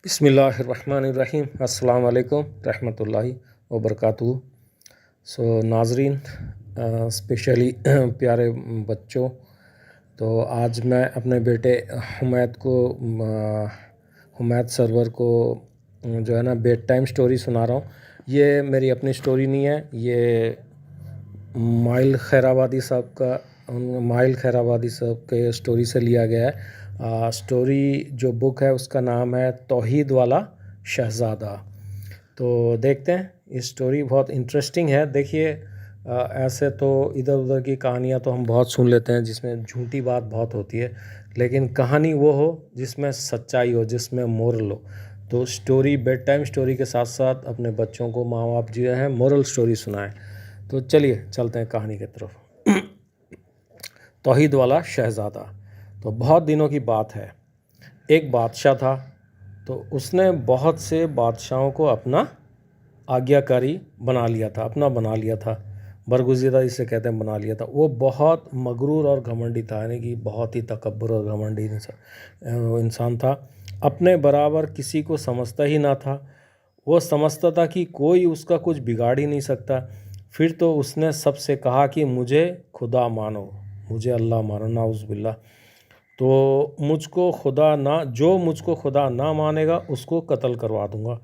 बिस्मिल्लाहिर्रहमानिर्रहीम। अस्सलाम वालेकुम रहमतुल्लाहि व बरकातुहू। नाजरीन, स्पेशली प्यारे बच्चों, तो आज मैं अपने बेटे हुमैद सरवर को जो है ना बेड टाइम स्टोरी सुना रहा हूँ। ये मेरी अपनी स्टोरी नहीं है, ये माइल खैराबादी साहब के स्टोरी से लिया गया है। स्टोरी जो बुक है उसका नाम है तौहीद वाला शहज़ादा। तो देखते हैं, इस स्टोरी बहुत इंटरेस्टिंग है। देखिए, ऐसे तो इधर उधर की कहानियाँ तो हम बहुत सुन लेते हैं जिसमें झूठी बात बहुत होती है, लेकिन कहानी वो हो जिसमें सच्चाई हो, जिसमें मोरल हो। तो स्टोरी, बेड टाइम स्टोरी के साथ साथ अपने बच्चों को माँ बाप जो हैं मोरल स्टोरी सुनाएं। तो चलिए चलते हैं कहानी की तरफ। तौहीद वाला शहज़ादा। तो बहुत दिनों की बात है। एक बादशाह था, तो उसने बहुत से बादशाहों को अपना आज्ञाकारी बना लिया था। बरगुज़ीदा इसे कहते हैं, बना लिया था। वो बहुत मगरूर और घमंडी था, यानी कि बहुत ही तकब्बुर और घमंडी इंसान था। अपने बराबर किसी को समझता ही ना था। वो समझता था कि कोई उसका कुछ बिगाड़ ही नहीं सकता। फिर तो उसने सबसे कहा कि मुझे खुदा मानो, मुझे अल्लाह मानो, नाउज़ुबिल्लाह। तो जो मुझको खुदा ना मानेगा उसको कत्ल करवा दूंगा।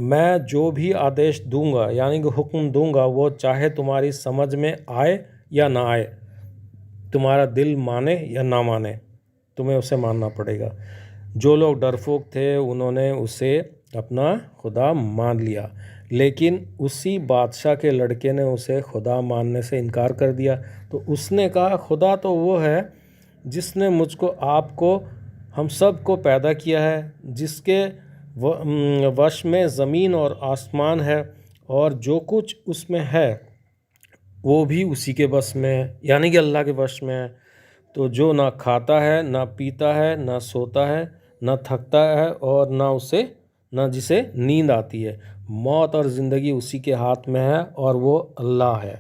मैं जो भी आदेश दूंगा, यानी कि हुक्म दूंगा, वो चाहे तुम्हारी समझ में आए या ना आए, तुम्हारा दिल माने या ना माने, तुम्हें उसे मानना पड़ेगा। जो लोग डरपोक थे उन्होंने उसे अपना खुदा मान लिया, लेकिन उसी बादशाह के लड़के ने उसे खुदा मानने से इनकार कर दिया। तो उसने कहा, खुदा तो वो है जिसने मुझको, आपको, हम सब को पैदा किया है, जिसके वश में ज़मीन और आसमान है, और जो कुछ उसमें है वो भी उसी के वश में है, यानी कि अल्लाह के वश में है। तो जो ना खाता है, ना पीता है, ना सोता है, ना थकता है, और ना जिसे नींद आती है। मौत और ज़िंदगी उसी के हाथ में है, और वो अल्लाह है,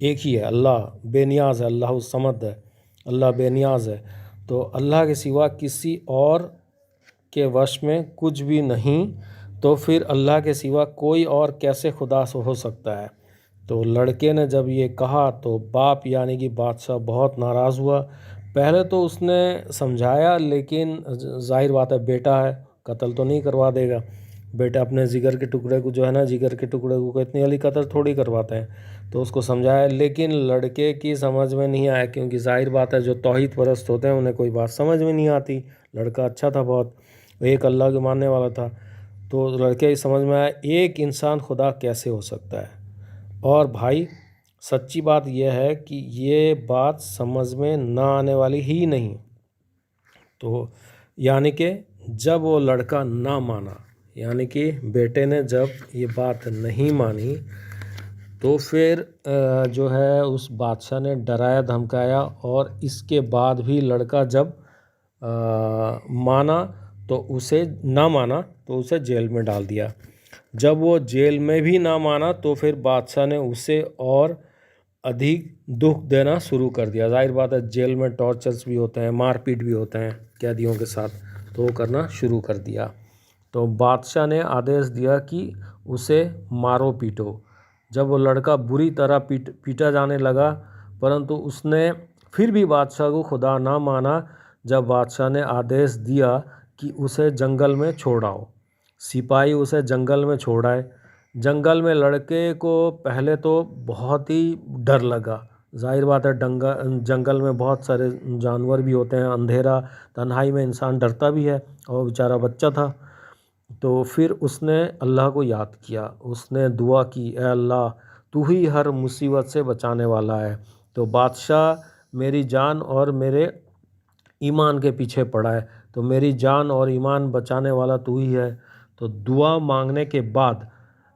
एक ही है। अल्लाह बेनियाज़ है, अल्लाह समद है, अल्लाह बेनियाज़ है। तो अल्लाह के सिवा किसी और के वश में कुछ भी नहीं, तो फिर अल्लाह के सिवा कोई और कैसे खुदा हो सकता है। तो लड़के ने जब ये कहा तो बाप यानी कि बादशाह बहुत नाराज़ हुआ। पहले तो उसने समझाया, लेकिन जाहिर बात है, बेटा है, कत्ल तो नहीं करवा देगा। बेटा अपने जिगर के टुकड़े को, जो है ना, जिगर के टुकड़े को इतनी जल्दी कत्ल थोड़ी करवाते हैं। तो उसको समझाया, लेकिन लड़के की समझ में नहीं आया, क्योंकि जाहिर बात है जो तौहीद परस्त होते हैं उन्हें कोई बात समझ में नहीं आती। लड़का अच्छा था बहुत, एक अल्लाह के मानने वाला था। तो लड़के की समझ में आया, एक इंसान खुदा कैसे हो सकता है। और भाई, सच्ची बात यह है कि ये बात समझ में ना आने वाली ही नहीं। तो यानी कि जब वो लड़का ना माना, यानी कि बेटे ने जब ये बात नहीं मानी, तो फिर जो है उस बादशाह ने डराया धमकाया, और इसके बाद भी लड़का जब ना माना तो उसे जेल में डाल दिया। जब वो जेल में भी ना माना तो फिर बादशाह ने उसे और अधिक दुख देना शुरू कर दिया। जाहिर बात है, जेल में टॉर्चर्स भी होते हैं, मारपीट भी होते हैं कैदियों के साथ, तो वो करना शुरू कर दिया। तो बादशाह ने आदेश दिया कि उसे मारो पीटो। जब वो लड़का बुरी तरह पीटा जाने लगा, परंतु उसने फिर भी बादशाह को खुदा ना माना। जब बादशाह ने आदेश दिया कि उसे जंगल में छोड़ आओ, सिपाही उसे जंगल में छोड़ आए। जंगल में लड़के को पहले तो बहुत ही डर लगा। जाहिर बात है, जंगल में बहुत सारे जानवर भी होते हैं, अंधेरा तन्हाई में इंसान डरता भी है, और बेचारा बच्चा था। तो फिर उसने अल्लाह को याद किया, उसने दुआ की, ए अल्लाह, तू ही हर मुसीबत से बचाने वाला है। तो बादशाह मेरी जान और मेरे ईमान के पीछे पड़ा है, तो मेरी जान और ईमान बचाने वाला तू ही है। तो दुआ मांगने के बाद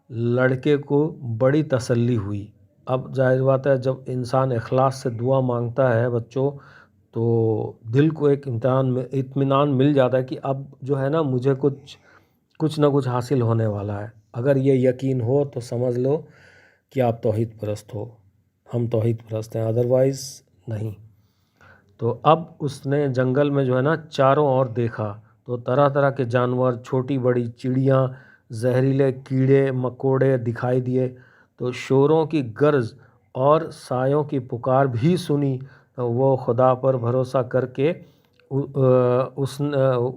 लड़के को बड़ी तसल्ली हुई। अब जाहिर बात है, जब इंसान इखलास से दुआ मांगता है बच्चों, तो दिल को एक इत्मीनान मिल जाता है कि अब जो है ना, मुझे कुछ ना कुछ हासिल होने वाला है। अगर ये यकीन हो तो समझ लो कि आप तौहीद परस्त हो। हम तौहीद परस्त हैं, अदरवाइज़ नहीं। तो अब उसने जंगल में जो है ना चारों ओर देखा, तो तरह तरह के जानवर, छोटी बड़ी चिड़ियाँ, जहरीले कीड़े मकोड़े दिखाई दिए। तो शोरों की गर्ज और सायों की पुकार भी सुनी। तो वो खुदा पर भरोसा करके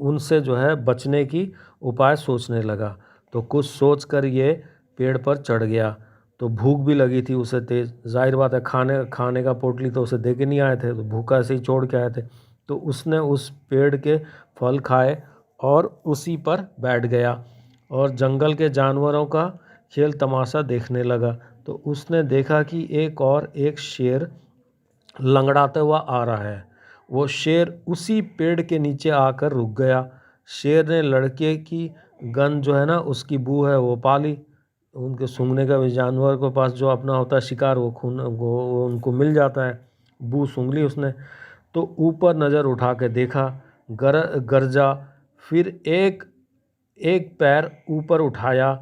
उनसे जो है बचने की उपाय सोचने लगा। तो कुछ सोच कर ये पेड़ पर चढ़ गया। तो भूख भी लगी थी उसे तेज़, जाहिर बात है खाने का पोटली तो उसे दे के नहीं आए थे, तो भूखा ऐसे ही छोड़ के आए थे। तो उसने उस पेड़ के फल खाए और उसी पर बैठ गया और जंगल के जानवरों का खेल तमाशा देखने लगा। तो उसने देखा कि एक शेर लंगड़ाता हुआ आ रहा है। वो शेर उसी पेड़ के नीचे आकर रुक गया। शेर ने लड़के की गन जो है ना, उसकी बू है वो पा ली। उनके सूंघने का भी, जानवर के पास जो अपना होता है शिकार, वो उनको मिल जाता है। बू सूंघ ली उसने। तो ऊपर नज़र उठा के देखा, गरजा, फिर एक एक पैर ऊपर उठाया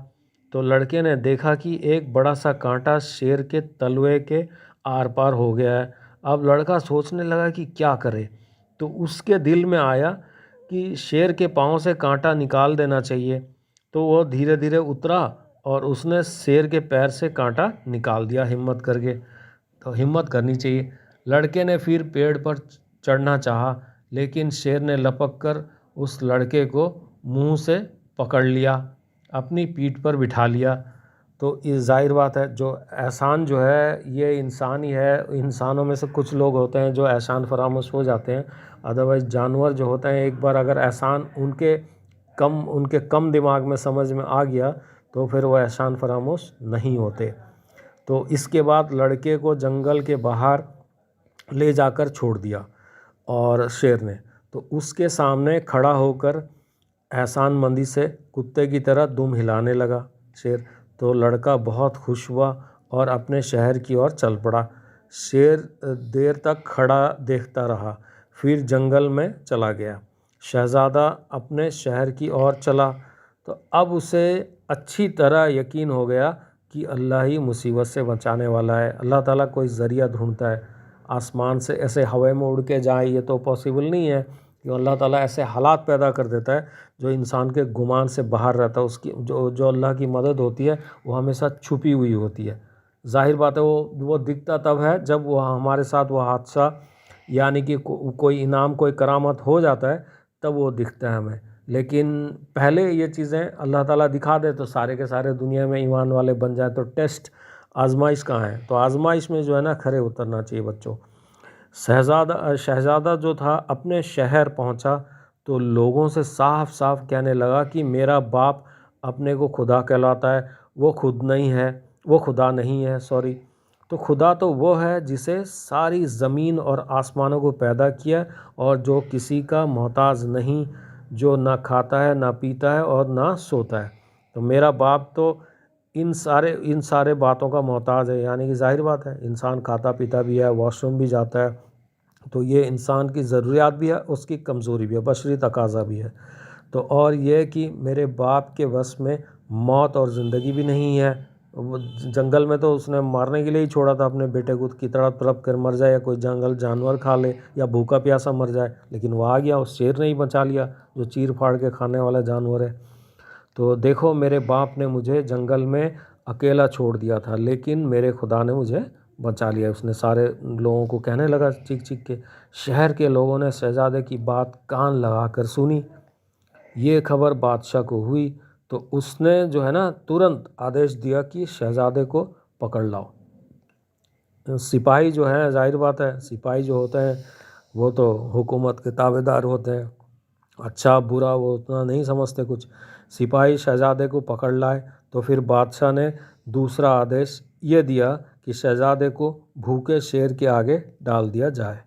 तो लड़के ने देखा कि एक बड़ा सा कांटा शेर के तलवे के आर पार हो गया है। अब लड़का सोचने लगा कि क्या करे। तो उसके दिल में आया कि शेर के पाँव से कांटा निकाल देना चाहिए। तो वो धीरे धीरे उतरा और उसने शेर के पैर से कांटा निकाल दिया हिम्मत करके। तो हिम्मत करनी चाहिए। लड़के ने फिर पेड़ पर चढ़ना चाहा, लेकिन शेर ने लपक कर उस लड़के को मुंह से पकड़ लिया, अपनी पीठ पर बिठा लिया। तो इस जाहिर बात है, जो एहसान जो है ये इंसान ही है। इंसानों में से कुछ लोग होते हैं जो एहसान फरामोश हो जाते हैं। अदरवाइज़ जानवर जो होते हैं, एक बार अगर एहसान उनके कम दिमाग में समझ में आ गया तो फिर वो एहसान फरामोश नहीं होते। तो इसके बाद लड़के को जंगल के बाहर ले जाकर छोड़ दिया और शेर ने तो उसके सामने खड़ा होकर एहसान मंदी से कुत्ते की तरह दुम हिलाने लगा शेर। तो लड़का बहुत खुश हुआ और अपने शहर की ओर चल पड़ा। शेर देर तक खड़ा देखता रहा, फिर जंगल में चला गया। शहज़ादा अपने शहर की ओर चला। तो अब उसे अच्छी तरह यकीन हो गया कि अल्लाह ही मुसीबत से बचाने वाला है। अल्लाह ताला कोई ज़रिया ढूंढता है। आसमान से ऐसे हवा में उड़ के जाए ये तो पॉसिबल नहीं है, कि अल्लाह ताला ऐसे हालात पैदा कर देता है जो इंसान के गुमान से बाहर रहता है। उसकी जो अल्लाह की मदद होती है वो हमेशा छुपी हुई होती है। जाहिर बात है वो दिखता तब है जब वो हमारे साथ वो हादसा, यानी कि कोई इनाम कोई करामत हो जाता है, तब वो दिखता है हमें। लेकिन पहले ये चीज़ें अल्लाह ताला दिखा दे तो सारे के सारे दुनिया में ईमान वाले बन जाए। तो टेस्ट, आजमाइश कहाँ है? तो आजमाइश में जो है ना, खरे उतरना चाहिए बच्चों। शहज़ादा जो था अपने शहर पहुंचा तो लोगों से साफ साफ कहने लगा कि मेरा बाप अपने को खुदा कहलाता है, वो खुदा नहीं है, सॉरी। तो खुदा तो वो है जिसे सारी ज़मीन और आसमानों को पैदा किया और जो किसी का मोहताज नहीं, जो ना खाता है ना पीता है और ना सोता है। तो मेरा बाप तो इन सारे बातों का मोहताज है। यानी कि जाहिर बात है, इंसान खाता पीता भी है, वॉशरूम भी जाता है। तो ये इंसान की ज़रूरियात भी है, उसकी कमज़ोरी भी है, बशरी तकाज़ा भी है। तो और ये कि मेरे बाप के वश में मौत और ज़िंदगी भी नहीं है। वो जंगल में तो उसने मारने के लिए ही छोड़ा था अपने बेटे को, कि तड़प तड़प कर मर जाए या कोई जंगल जानवर खा ले या भूखा प्यासा मर जाए। लेकिन वो आ गया, उस शेर ने ही बचा लिया जो चीर फाड़ के खाने वाला जानवर है। तो देखो, मेरे बाप ने मुझे जंगल में अकेला छोड़ दिया था, लेकिन मेरे खुदा ने मुझे बचा लिया। उसने सारे लोगों को कहने लगा चीख चीख के। शहर के लोगों ने शहजादे की बात कान लगा कर सुनी। ये खबर बादशाह को हुई तो उसने जो है ना, तुरंत आदेश दिया कि शहजादे को पकड़ लाओ। सिपाही जो हैं, जाहिर बात है, सिपाही जो होते हैं वो तो हुकूमत के ताबेदार होते हैं। अच्छा बुरा वो उतना नहीं समझते कुछ। सिपाही शहजादे को पकड़ लाए तो फिर बादशाह ने दूसरा आदेश ये दिया कि शहजादे को भूखे शेर के आगे डाल दिया जाए।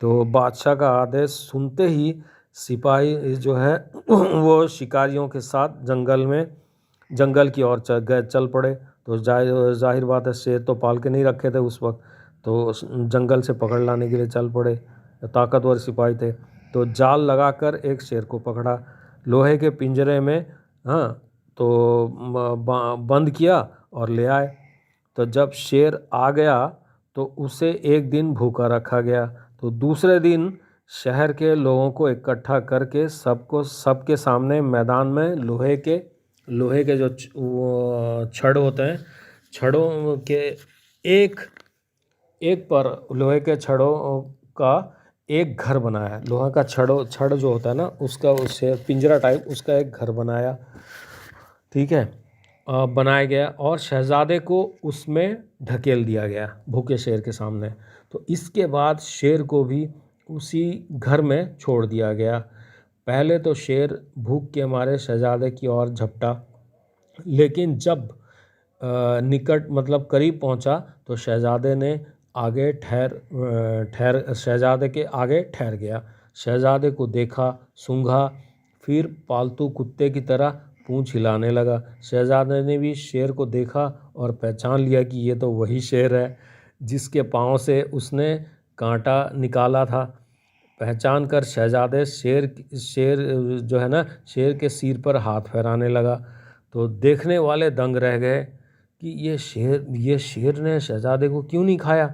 तो बादशाह का आदेश सुनते ही सिपाही जो है वो शिकारियों के साथ जंगल की ओर चल पड़े। तो जाहिर बात है, शेर तो पाल के नहीं रखे थे उस वक्त, तो जंगल से पकड़ लाने के लिए चल पड़े। ताकतवर सिपाही थे। तो जाल लगाकर एक शेर को पकड़ा, लोहे के पिंजरे में, हाँ, तो बंद किया और ले आए। तो जब शेर आ गया तो उसे एक दिन भूखा रखा गया। तो दूसरे दिन शहर के लोगों को इकट्ठा करके सबके सामने मैदान में लोहे के जो वो छड़ होते हैं, छड़ों के एक एक पर लोहे के छड़ों का एक घर बनाया। लोहा का छड़ जो होता है ना, उसका उससे पिंजरा टाइप उसका एक घर बनाया, ठीक है, बनाया गया और शहज़ादे को उसमें ढकेल दिया गया भूखे शेर के सामने। तो इसके बाद शेर को भी उसी घर में छोड़ दिया गया। पहले तो शेर भूख के मारे शहज़ादे की ओर झपटा, लेकिन जब निकट मतलब करीब पहुंचा तो शहज़ादे ने शहज़ादे के आगे ठहर गया। शहज़ादे को देखा, सूंघा, फिर पालतू कुत्ते की तरह पूंछ हिलाने लगा। शहज़ादे ने भी शेर को देखा और पहचान लिया कि ये तो वही शेर है जिसके पाँव से उसने कांटा निकाला था। पहचान कर शहज़ादे शेर जो है ना, शेर के सिर पर हाथ फेराने लगा। तो देखने वाले दंग रह गए कि ये शेर ने शहज़ादे को क्यों नहीं खाया।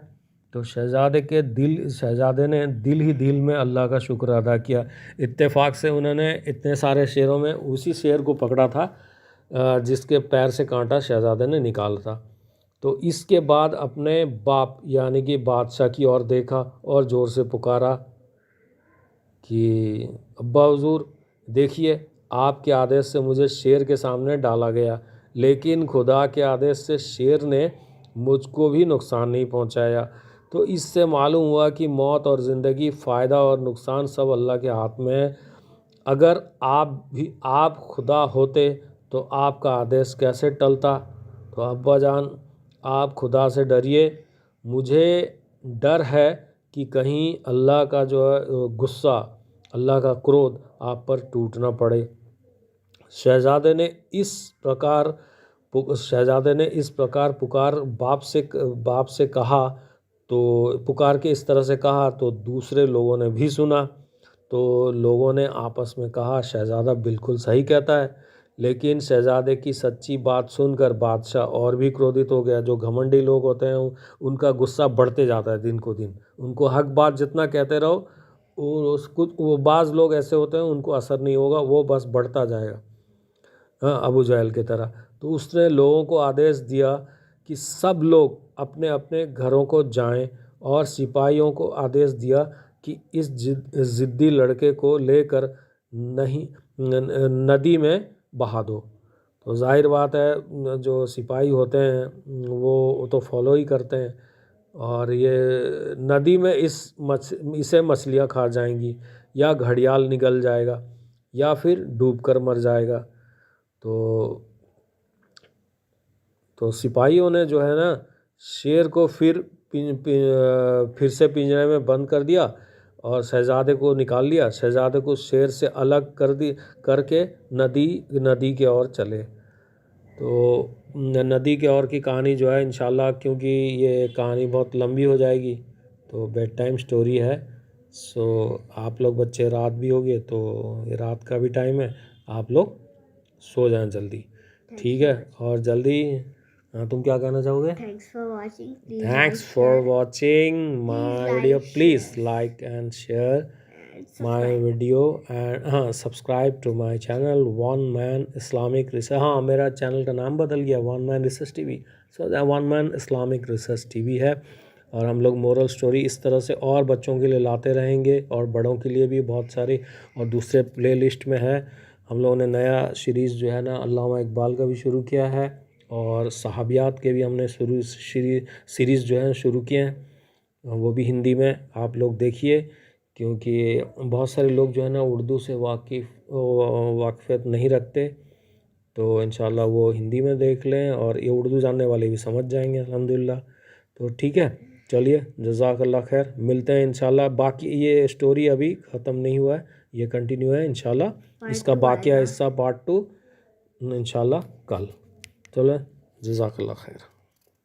तो शहज़ादे ने दिल ही दिल में अल्लाह का शुक्र अदा किया। इत्तेफाक से उन्होंने इतने सारे शेरों में उसी शेर को पकड़ा था जिसके पैर से कांटा शहज़ादे ने निकाला था। तो इसके बाद अपने बाप यानी कि बादशाह की ओर देखा और ज़ोर से पुकारा कि अब्बा हुज़ूर, देखिए, आपके आदेश से मुझे शेर के सामने डाला गया, लेकिन खुदा के आदेश से शेर ने मुझको भी नुकसान नहीं पहुंचाया। तो इससे मालूम हुआ कि मौत और ज़िंदगी, फ़ायदा और नुकसान सब अल्लाह के हाथ में है। अगर आप खुदा होते तो आपका आदेश कैसे टलता। तो अब्बा जान, आप खुदा से डरिए। मुझे डर है कि कहीं अल्लाह का जो है गुस्सा, अल्लाह का क्रोध आप पर टूट ना पड़े। शहज़ादे ने इस प्रकार बाप से कहा, तो पुकार के इस तरह से कहा तो दूसरे लोगों ने भी सुना। तो लोगों ने आपस में कहा, शहज़ादा बिल्कुल सही कहता है। लेकिन शहज़ादे की सच्ची बात सुनकर बादशाह और भी क्रोधित हो गया। जो घमंडी लोग होते हैं उनका गुस्सा बढ़ते जाता है दिन को दिन। उनको हक बात जितना कहते रहो, वो बाज़ लोग ऐसे होते हैं उनको असर नहीं होगा, वो बस बढ़ता जाएगा, हाँ, अबू जहल की तरह। तो उसने लोगों को आदेश दिया कि सब लोग अपने अपने घरों को जाएं और सिपाहियों को आदेश दिया कि इस ज़िद्दी लड़के को लेकर नदी में बहा दो। तो जाहिर बात है जो सिपाही होते हैं वो तो फॉलो ही करते हैं, और ये नदी में इसे मछलियाँ खा जाएंगी, या घड़ियाल निगल जाएगा, या फिर डूबकर मर जाएगा। तो सिपाहियों ने जो है ना, शेर को फिर से पिंजरे में बंद कर दिया और शहज़ादे को निकाल लिया। शहज़ादे को शेर से अलग करके नदी के ओर चले। तो नदी के ओर की कहानी जो है इंशाल्लाह, क्योंकि ये कहानी बहुत लंबी हो जाएगी, तो बेड टाइम स्टोरी है। सो आप लोग बच्चे, रात भी हो गई, तो ये रात का भी टाइम है, आप लोग सो जाएं जल्दी, ठीक है। और जल्दी, हाँ, तुम क्या कहना चाहोगे? Thanks for watching my video. Please like and share my video and हाँ, subscribe to my channel one man Islamic research. हाँ, मेरा चैनल का नाम बदल गया, one man research TV. So one man Islamic research TV है, और हम लोग मोरल स्टोरी इस तरह से और बच्चों के लिए लाते रहेंगे, और बड़ों के लिए भी बहुत सारी, और दूसरे प्ले लिस्ट में है। हम लोगों ने नया सीरीज़ जो है ना, अल्लामा इकबाल का भी शुरू किया है, और सहाबियात के भी हमने सीरीज़ जो है शुरू किए हैं, वो भी हिंदी में। आप लोग देखिए, क्योंकि बहुत सारे लोग जो है ना उर्दू से वाक़फ़ियत नहीं रखते, तो इंशाल्लाह वो हिंदी में देख लें, और ये उर्दू जानने वाले भी समझ जाएंगे अल्हम्दुलिल्लाह। तो ठीक है, चलिए, जज़ाकल्लाह खैर, मिलते हैं इंशाल्लाह। बाकी ये स्टोरी अभी ख़त्म नहीं हुआ है, ये कंटिन्यू है इंशाल्लाह। इसका बाकी हिस्सा पार्ट 2 इंशाल्लाह कल। चलो, जज़ाकल्लाह खैर।